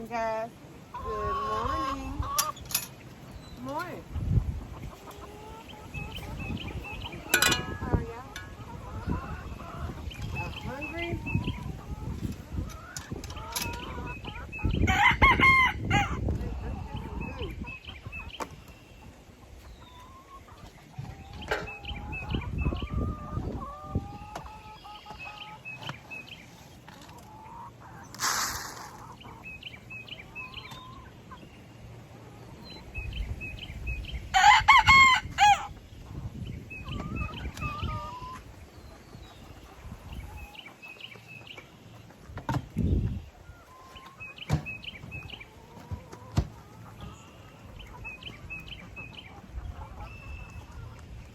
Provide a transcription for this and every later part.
morning, guys. Good morning. Good morning. How are y'all? Hungry?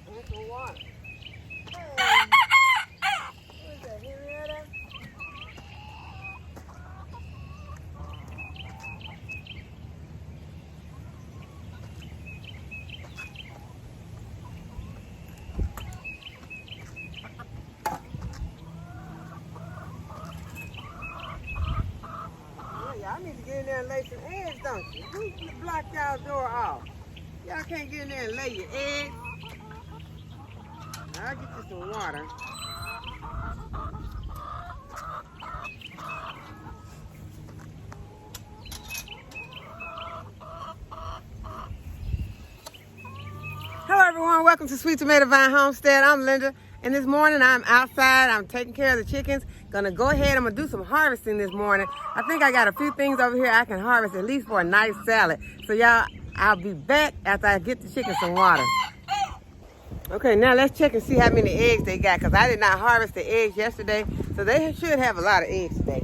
Drink some water. Hey. What is that, Henrietta? Y'all need to get in there and lay some eggs, don't you? Who blocked y'all door off? Y'all can't get in there and lay your eggs. I'll get you some water. Hello everyone, welcome to Sweet Tomato Vine Homestead. I'm Linda, and this morning I'm outside. I'm taking care of the chickens. Gonna go ahead, I'm gonna do some harvesting this morning. I think I got a few things over here I can harvest at least for a nice salad. So y'all, I'll be back after I get the chickens some water. Okay, now let's check and see how many eggs they got, because I did not harvest the eggs yesterday, so they should have a lot of eggs today.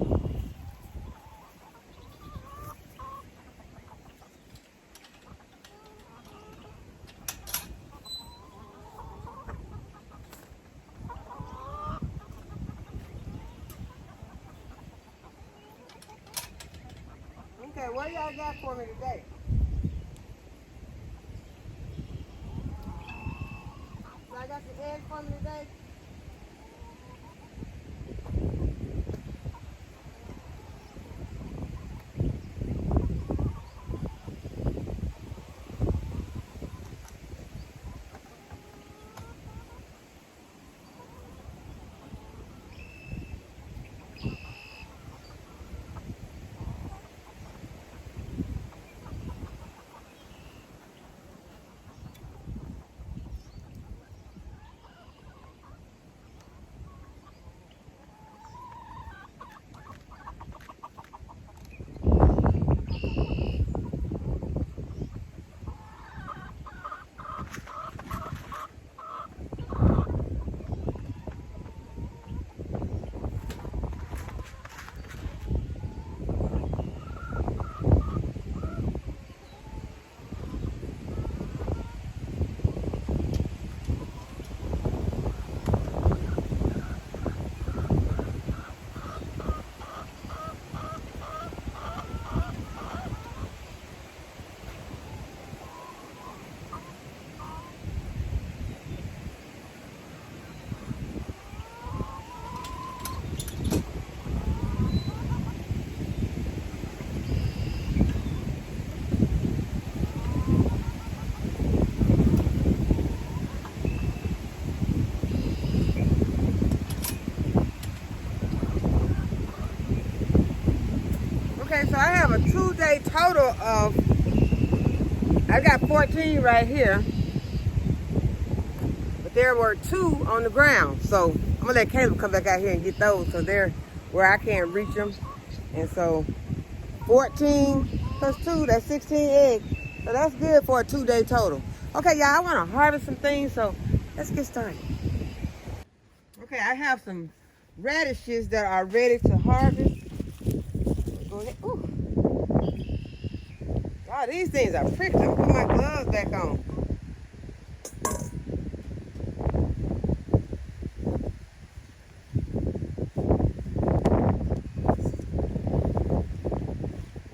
Okay, what y'all got for me today? So I got some eggs for me today? Okay, so I have a 2-day total of, I got 14 right here, but there were 2 on the ground. So I'm gonna let Caleb come back out here and get those, so they're where I can't reach them. And so 14 plus 2, that's 16 eggs. So that's good for a 2-day total. Okay, y'all, I wanna harvest some things, so let's get started. Okay, I have some radishes that are ready to harvest. Go ahead. Ooh. God, these things are prickly. I'm gonna put my gloves back on.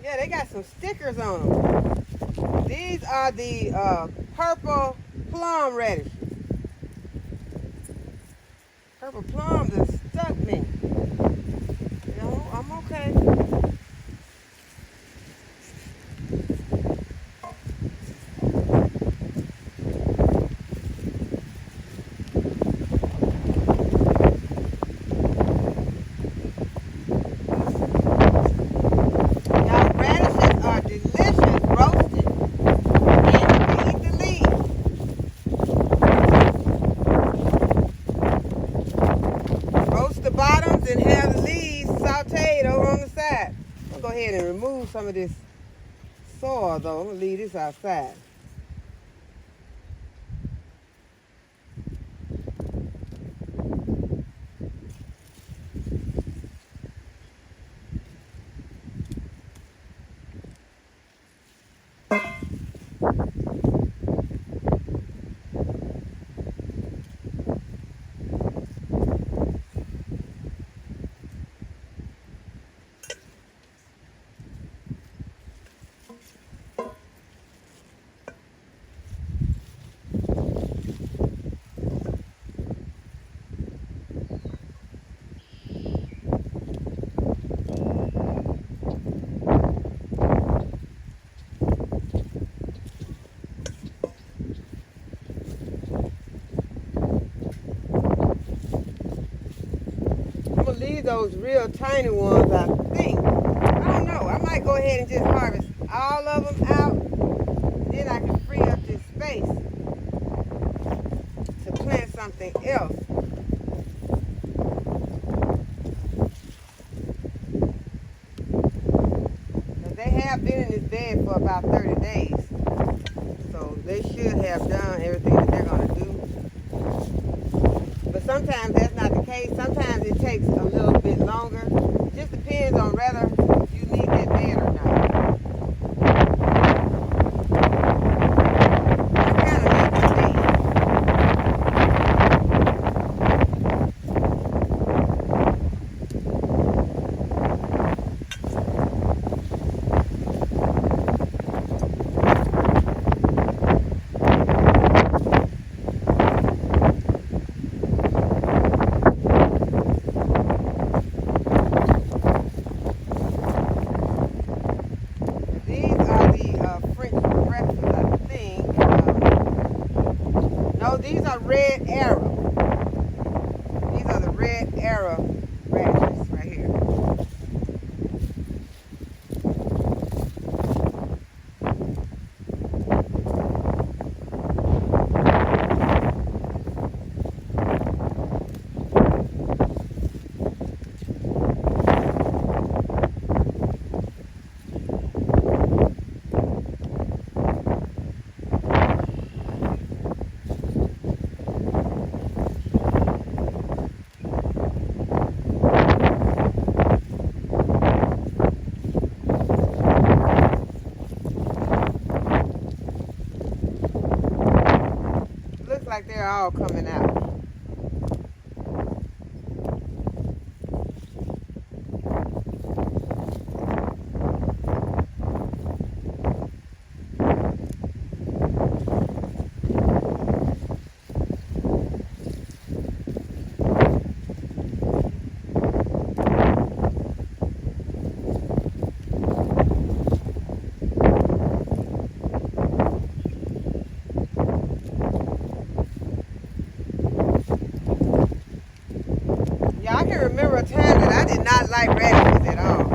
Yeah, they got some stickers on them. These are the purple plum radishes. Purple plum just stuck me. You know, I'm okay. remove some of this soil though. I'm gonna leave this outside. Leave those real tiny ones, I think. I don't know. I might go ahead and just harvest all of them out. Then I can free up this space to plant something else. Now, they have been in this bed for about 30 days. So they should have done everything that they're going to do. But sometimes that's not the case. Sometimes it takes a little bit longer. It just depends on whether you need that bed or not. I kind of like this bed. These are red arrow. These are the red arrow radishes right here. Like they're all coming out. I can remember a time that I did not like radishes at all.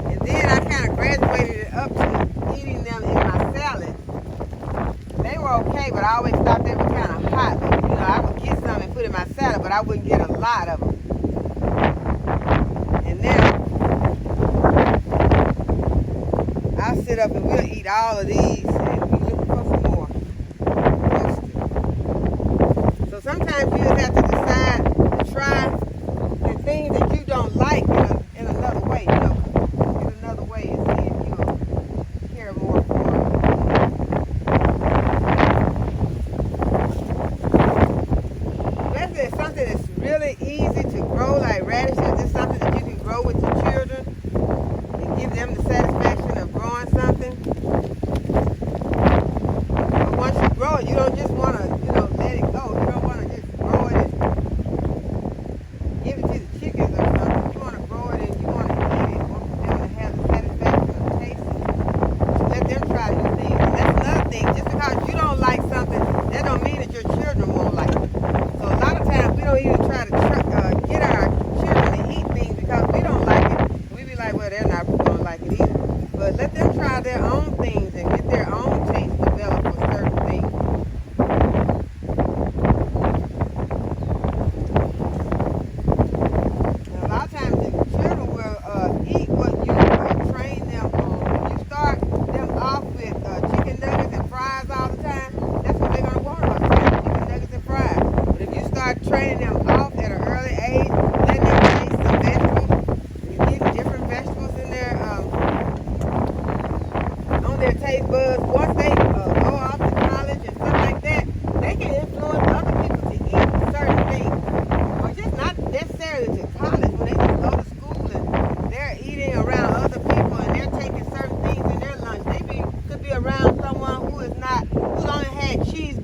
And then I kind of graduated it up to eating them in my salad. They were okay, but I always thought they were kind of hot. But, you know, I would get some and put in my salad, but I wouldn't get a lot of them. And now, I'll sit up and we'll eat all of these and be looking for some more. So sometimes you just have to decide to try the things that you don't like in another way, you know, in another way and see if you'll care more for it. Especially if something that's really easy to grow like radishes, it's something that you can grow with your children and give them the satisfaction of growing something.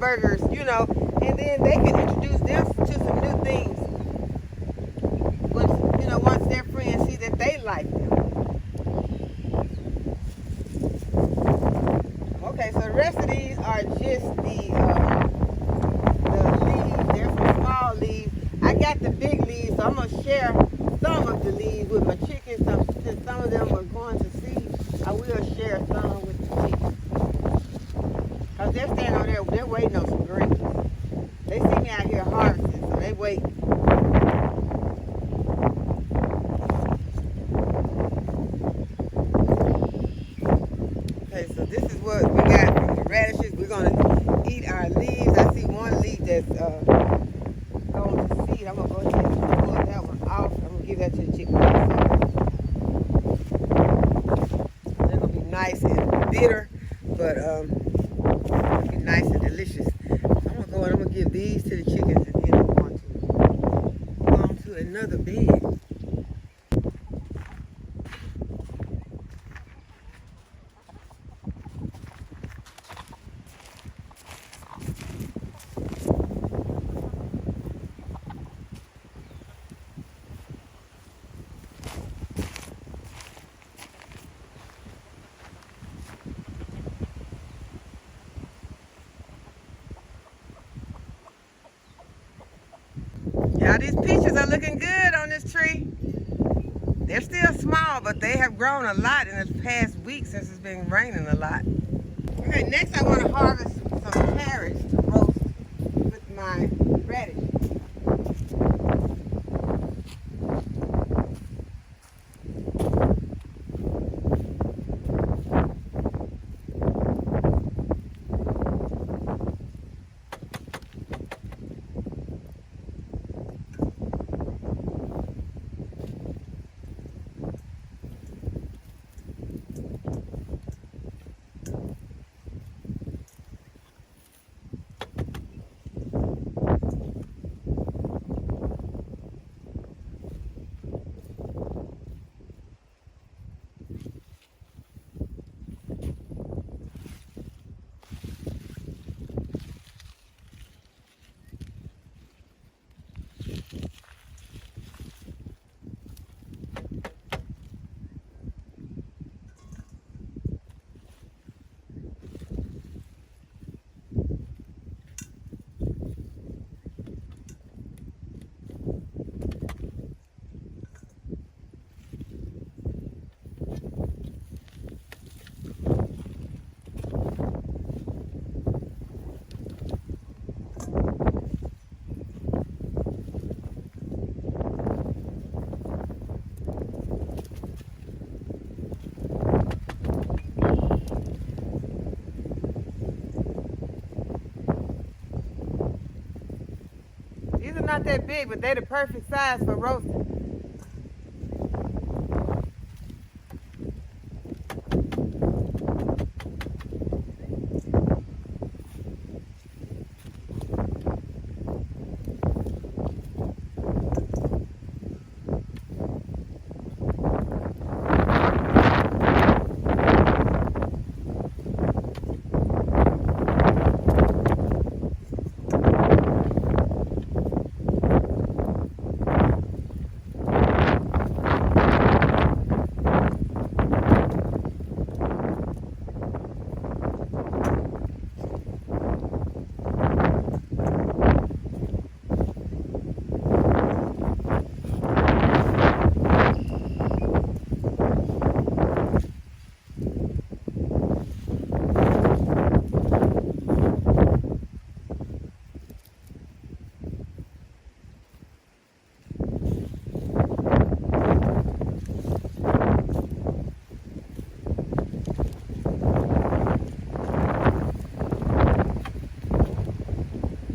burgers, you know, and then they can introduce them to some new things. Once their friends see that they like them. Okay, so the rest of these are just the leaves. They're some small leaves. I got the big leaves, so I'm gonna share some of the leaves with my chickens. Since some of them are going to seed, I will share some with the chickens. Cause they're standing over there, they're waiting on some greens. They see me out here harvesting, so they wait. Okay, so this is what we got from the radishes. We're gonna eat our leaves. I see one leaf that's going to seed. I'm gonna go ahead and pull that one off. I'm gonna give that to the chicken. They're gonna be nice and bitter, but it'll be nice and delicious. I'm gonna give these to the chickens, and then I'm going to go on to another bed. Y'all, these peaches are looking good on this tree. They're still small, but they have grown a lot in the past week since it's been raining a lot. Okay, next I want to harvest some carrots to roast with my radish. These are not that big, but they're the perfect size for roasting.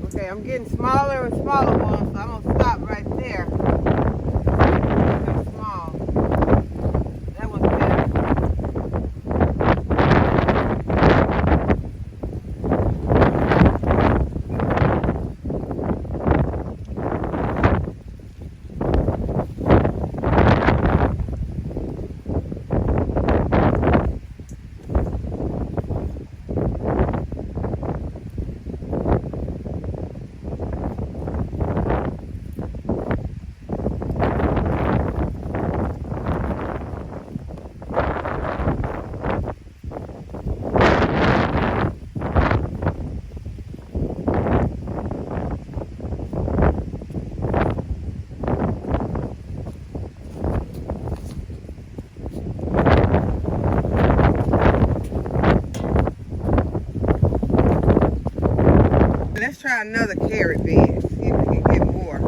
Okay, I'm getting smaller and smaller ones, so I'm gonna stop right there. They're small. That one's better. another carrot bed. See if we can get more.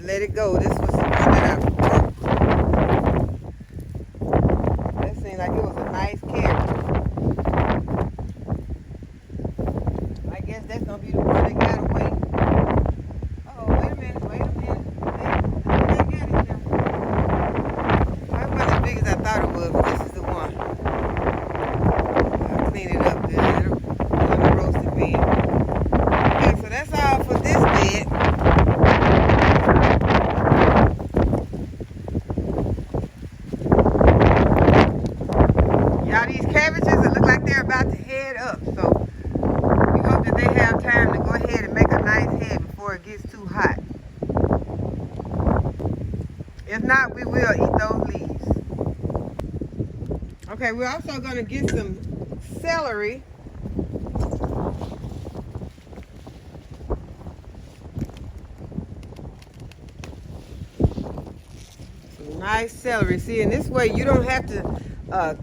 Let it go. This was the one that I broke. That seemed like it was a nice carrot. I guess that's gonna be the one that got away. Oh, wait a minute, wait a minute. They got it now. Well, it wasn't as big as I thought it was, but this is the one. I'll clean it up good. It'll put the roasted beef. Okay, so that's all for this bed. About to head up, so we hope that they have time to go ahead and make a nice head before it gets too hot. If not, we will eat those leaves. Okay, we're also going to get some celery. Some nice celery. See, and this way you don't have to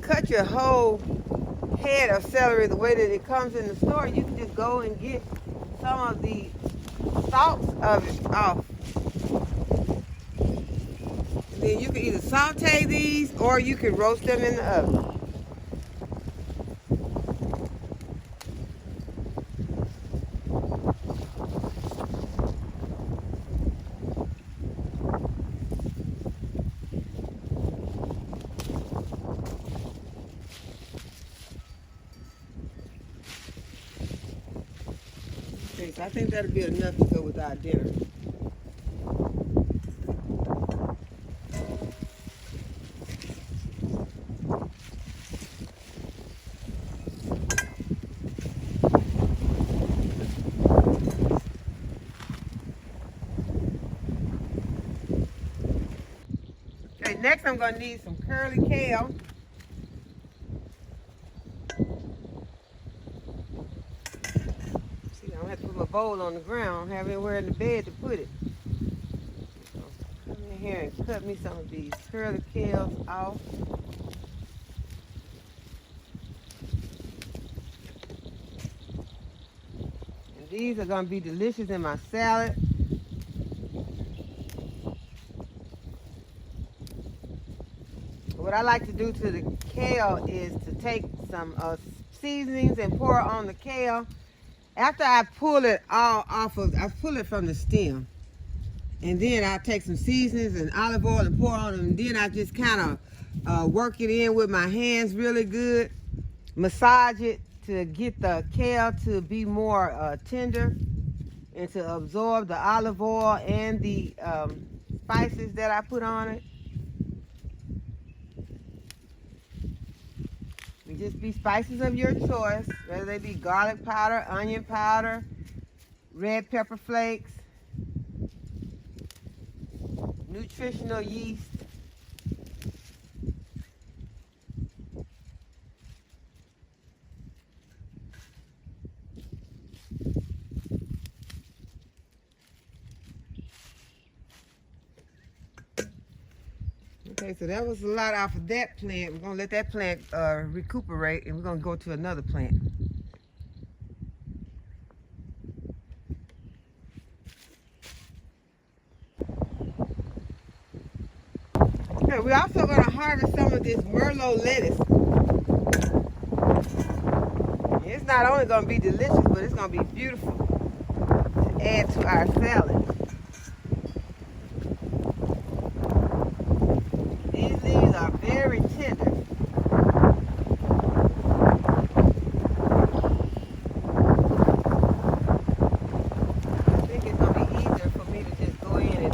cut your whole head of celery the way that it comes in the store. You can just go and get some of the stalks of it off. And then you can either saute these or you can roast them in the oven. Okay, so I think that'll be enough to go with our dinner. Okay, next I'm going to need some curly kale. Bowl on the ground, have anywhere in the bed to put it. So come in here and cut me some of these curly kales off. And these are going to be delicious in my salad. what I like to do to the kale is to take some seasonings and pour on the kale. After I pull it all off of, I pull it from the stem. And then I take some seasonings and olive oil and pour on them. And then I just kind of work it in with my hands really good. Massage it to get the kale to be more tender and to absorb the olive oil and the spices that I put on it. And just be spices of your choice, whether they be garlic powder, onion powder, red pepper flakes, nutritional yeast. Okay, so that was a lot off of that plant. We're going to let that plant recuperate, and we're going to go to another plant. Okay, we're also going to harvest some of this Merlot lettuce. It's not only going to be delicious, but it's going to be beautiful to add to our salad. These leaves are very tender. I think it's going to be easier for me to just go in and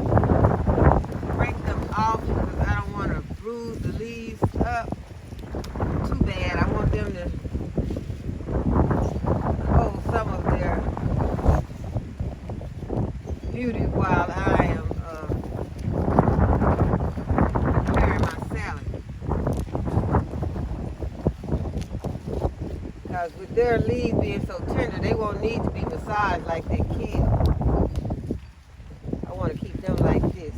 break them off because I don't want to bruise the leaves up too bad. I want them to hold some of their beauty while I am preparing my salad. Because with their leaves being so tender, they won't need to be massaged like they kale. I want to keep them like this.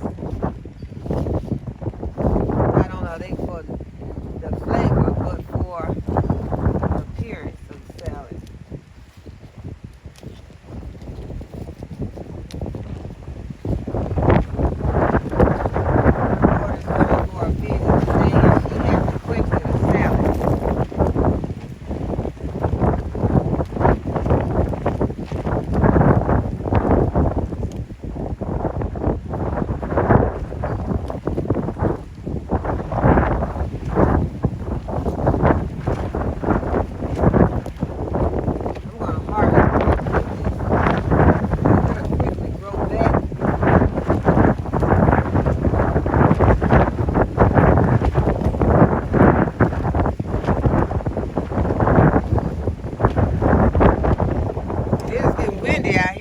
Not only are they for the flavor, but for the appearance of the salad.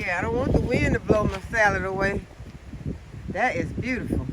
I don't want the wind to blow my salad away. That is beautiful.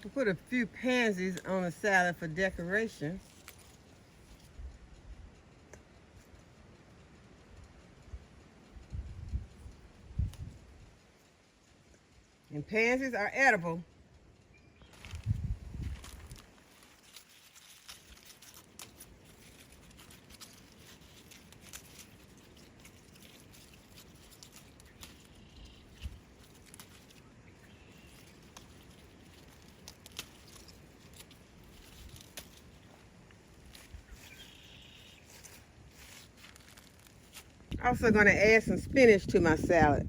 I put a few pansies on the salad for decoration. And pansies are edible. Also gonna add some spinach to my salad.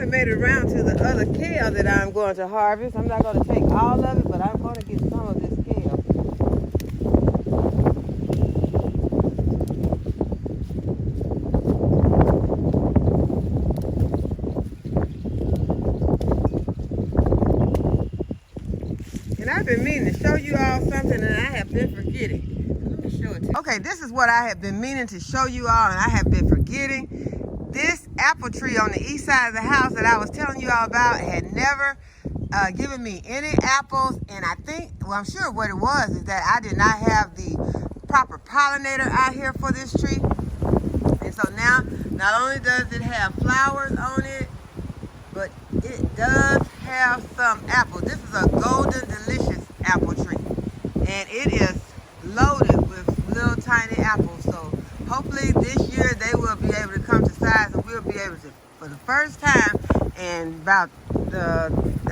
Made it around to the other kale that I'm going to harvest. I'm not going to take all of it, but I'm going to get some of this kale. And I've been meaning to show you all something and I have been forgetting. Let me show it to you. Okay, this is what I have been meaning to show you all and I have been forgetting. This apple tree on the east side of the house that I was telling you all about had never given me any apples. And I think, well, I'm sure what it was is that I did not have the proper pollinator out here for this tree. And so now, not only does it have flowers on it, but it does have some apples. This is a golden delicious apple tree. And it is loaded with little tiny apples. So hopefully this year they will be able to come to size and we'll be able to, for the first time in about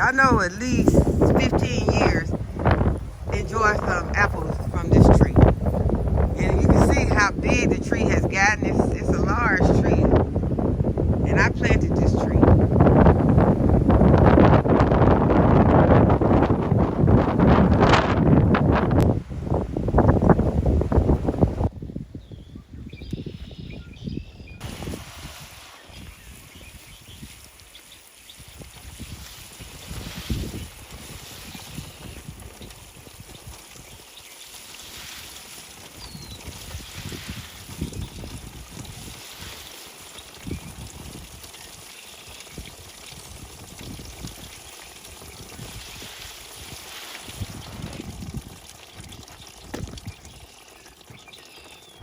I know at least 15 years, enjoy some apples from this tree. And you can see how big the tree has gotten. It's a large tree. And I planted this tree.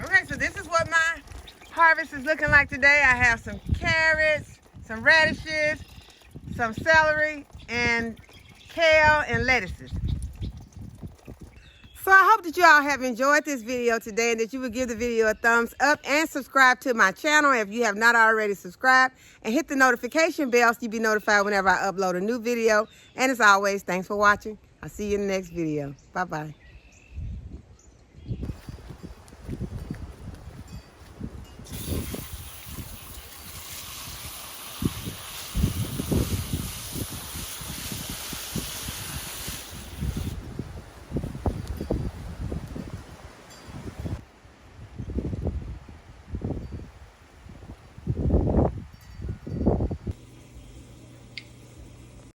Okay, so this is what my harvest is looking like today. I have some carrots, some radishes, some celery, and kale and lettuces. So I hope that you all have enjoyed this video today and that you will give the video a thumbs up and subscribe to my channel if you have not already subscribed, and hit the notification bell so you'll be notified whenever I upload a new video. And as always, thanks for watching. I'll see you in the next video. Bye-bye.